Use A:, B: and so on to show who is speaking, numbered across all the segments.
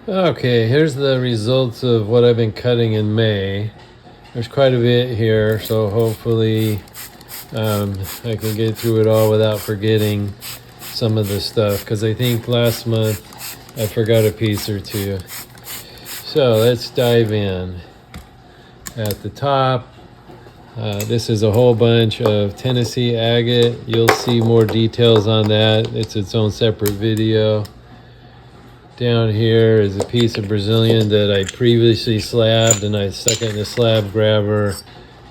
A: Okay, here's the results of what I've been cutting in May. There's quite a bit here, so hopefully I can get through it all without forgetting some of the stuff, because I think last month I forgot a piece or two. So let's dive in. At the top, this is a whole bunch of Tennessee agate. You'll see more details on that. It's its own separate video. Down here is a piece of Brazilian that I previously slabbed, and I stuck it in a slab grabber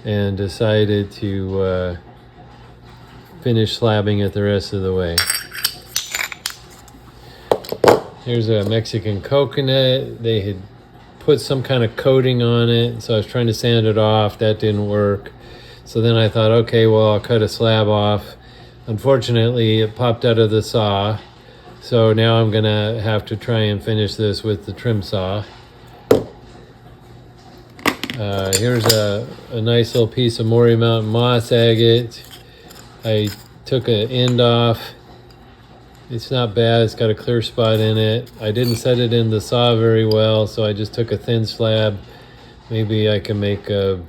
A: and decided to finish slabbing it the rest of the way. Here's a Mexican coconut. They had put some kind of coating on it, so I was trying to sand it off. That didn't work. So then I thought, okay, well, I'll cut a slab off. Unfortunately, it popped out of the saw. So now I'm gonna have to try and finish this with the trim saw. Here's a nice little piece of Maury Mountain moss agate. I took an end off. It's not bad, it's got a clear spot in it. I didn't set it in the saw very well, so I just took a thin slab. Maybe I can make a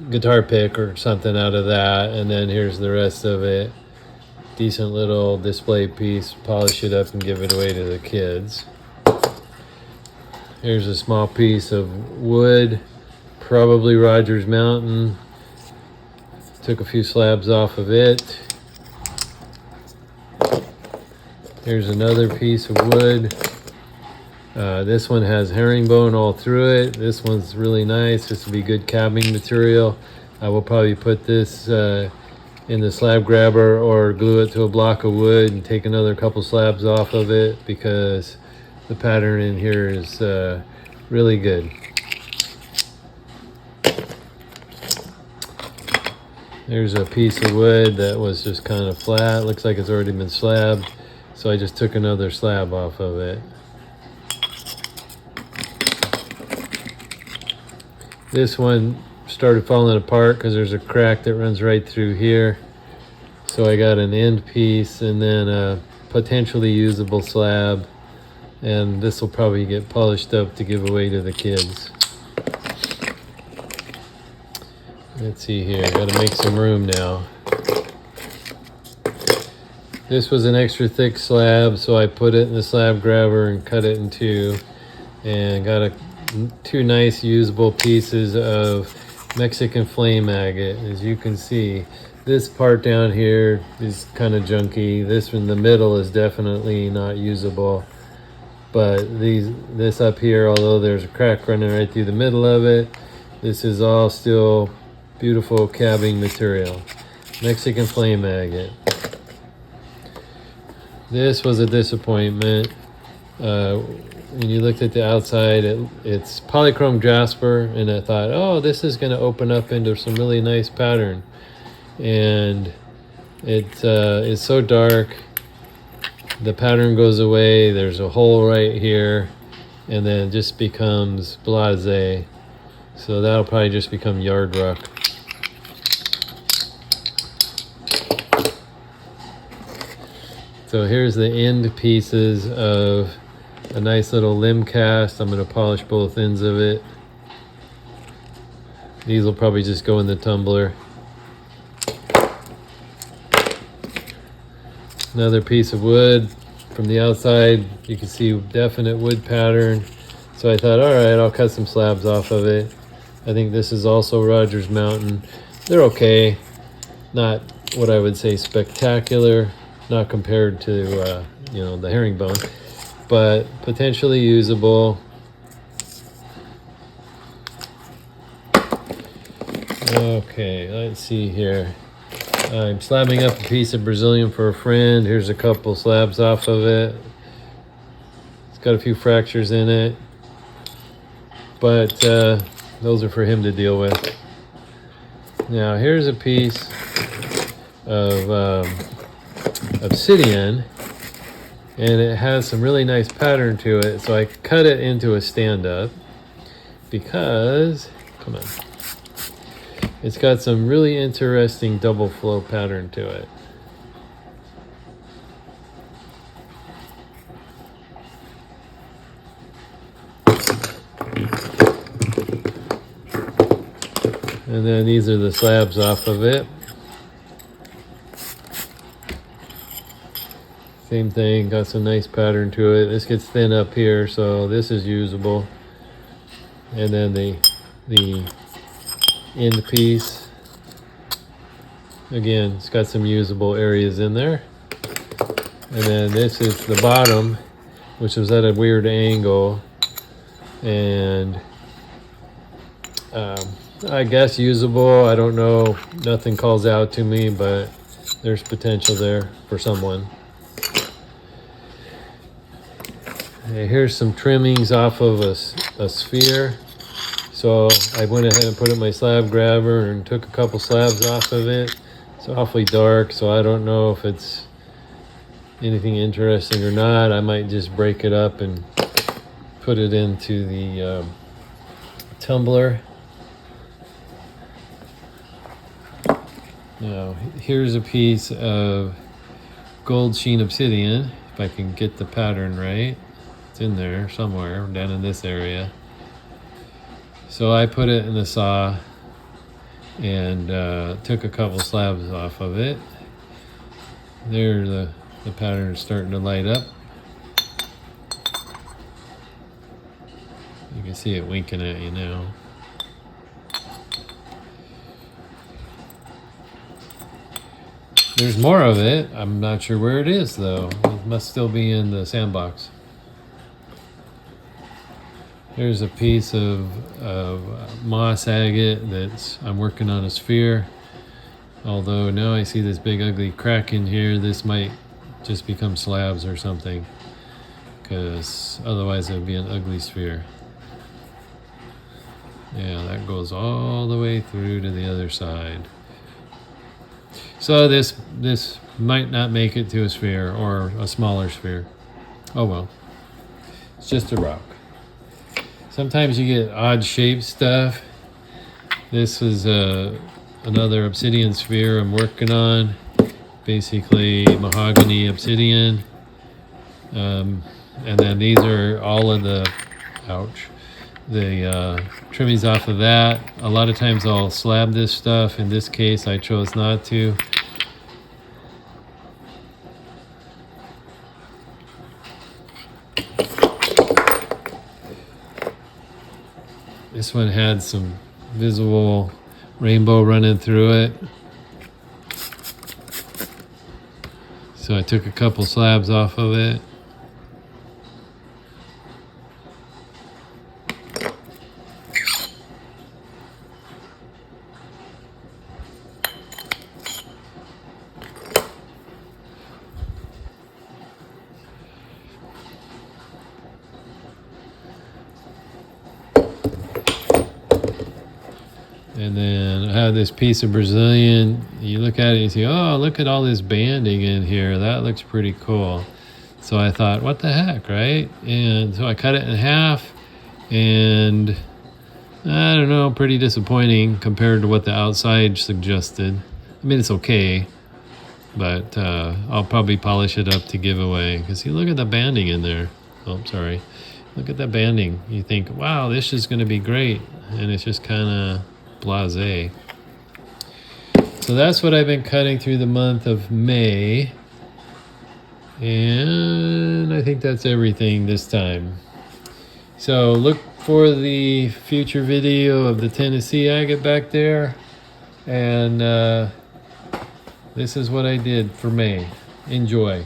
A: guitar pick or something out of that. And then here's the rest of it. Decent little display piece. Polish it up and give it away to the kids. Here's a small piece of wood, probably Rogers Mountain. Took a few slabs off of it. Here's another piece of wood. This one has herringbone all through it. This one's really nice. This will be good cabbing material. I will probably put this in the slab grabber or glue it to a block of wood and take another couple slabs off of it, because the pattern in here is really good. There's a piece of wood that was just kind of flat. Looks like it's already been slabbed, so I just took another slab off of it. This one started falling apart because there's a crack that runs right through here. So I got an end piece and then a potentially usable slab, and this will probably get polished up to give away to the kids. Let's see here, gotta make some room now. This was an extra thick slab, so I put it in the slab grabber and cut it in two, and got two nice usable pieces of Mexican flame agate. As you can see, this part down here is kind of junky. This in the middle is definitely not usable, but this up here, although there's a crack running right through the middle of it, this is all still beautiful cabbing material. Mexican flame agate. This was a disappointment. When you looked at the outside, it's polychrome jasper, and I thought, oh, this is going to open up into some really nice pattern. And it's so dark, the pattern goes away, there's a hole right here, and then it just becomes blasé. So that'll probably just become yard rock. So here's the end pieces of a nice little limb cast. I'm going to polish both ends of it. These will probably just go in the tumbler. Another piece of wood. From the outside, you can see definite wood pattern. So I thought, all right, I'll cut some slabs off of it. I think this is also Rogers Mountain. They're okay. Not what I would say spectacular. Not compared to, the herringbone, but potentially usable. Okay, let's see here. I'm slabbing up a piece of Brazilian for a friend. Here's a couple slabs off of it. It's got a few fractures in it, but those are for him to deal with. Now here's a piece of obsidian, and it has some really nice pattern to it, so I cut it into a stand-up because, come on, it's got some really interesting double flow pattern to it. And then these are the slabs off of it. Same thing, got some nice pattern to it. This gets thin up here, so this is usable. And then the end piece, again, it's got some usable areas in there. And then this is the bottom, which was at a weird angle. And I guess usable, I don't know, nothing calls out to me, but there's potential there for someone. Okay, here's some trimmings off of a sphere. So I went ahead and put it in my slab grabber and took a couple slabs off of it. It's awfully dark, so I don't know if it's anything interesting or not. I might just break it up and put it into the tumbler. Now, here's a piece of gold sheen obsidian, if I can get the pattern right. It's in there somewhere, down in this area. So I put it in the saw and took a couple slabs off of it. There, the pattern is starting to light up. You can see it winking at you now. There's more of it. I'm not sure where it is though. It must still be in the sandbox. Here's a piece of moss agate that I'm working on a sphere. Although now I see this big ugly crack in here, this might just become slabs or something, because otherwise it would be an ugly sphere. Yeah, that goes all the way through to the other side. So this might not make it to a sphere or a smaller sphere. Oh well, it's just a rock. Sometimes you get odd shaped stuff. This is another obsidian sphere I'm working on. Basically mahogany obsidian. And then these are all of the, the trimmings off of that. A lot of times I'll slab this stuff. In this case, I chose not to. This one had some visible rainbow running through it. So I took a couple slabs off of it. And then I have this piece of Brazilian. You look at it and you see, oh, look at all this banding in here. That looks pretty cool. So I thought, what the heck, right? And so I cut it in half, and I don't know, pretty disappointing compared to what the outside suggested. I mean, it's okay, but I'll probably polish it up to give away. Because you look at the banding in there. Oh, sorry. Look at that banding. You think, wow, this is going to be great. And it's just kind of blasé. So that's what I've been cutting through the month of May. And I think that's everything this time. So look for the future video of the Tennessee agate back there. And this is what I did for May. Enjoy.